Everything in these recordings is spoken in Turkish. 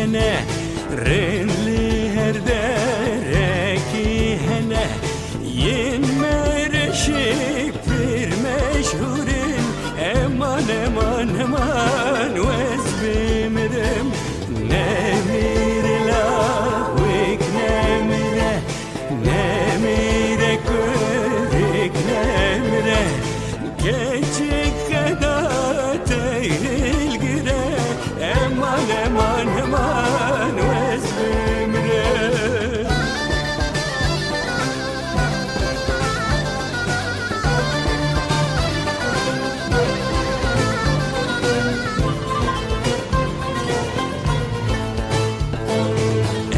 hene Renli her dereki hene Yin mereşik bir meşhurin Eman eman eman vezbimirim Nemir la vik nemire Nemire körik nemire Geçik kadar değil gire Eman eman eman vezbimire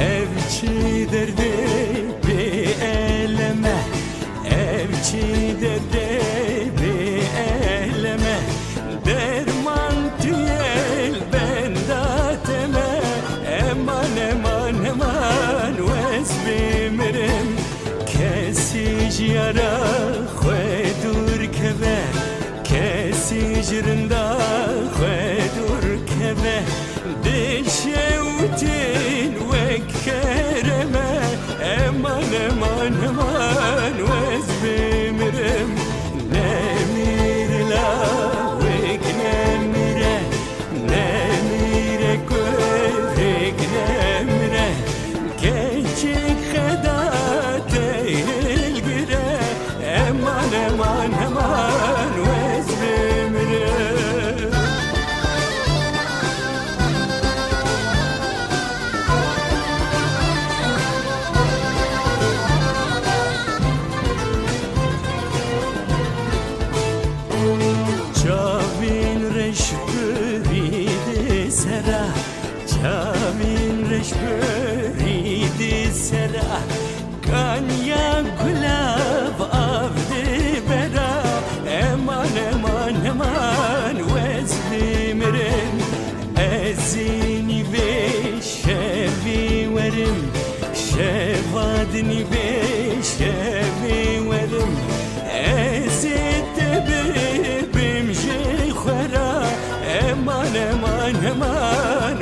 Evçi derdi bir eleme Evçi derdi bir eleme Derman tüyel bendateme Eman eman eman vezbimirim Kesici yara khwedur keve Kesici rında khwedur keve Dişevtin ve kereme Eman eman eman vezbimirim Nemir la vik nemire Nemire körik nemire Geçik kadar değil gire Eman eman eman vezbimirim Çavin reşbüridi sera Çavin reşbüridi sera Kanya gulav avdi bera Eman eman eman vezbimirim Ezini ve şevi verim Şevadini ve şevi verim Ezite bibim jey khwara Eman eman eman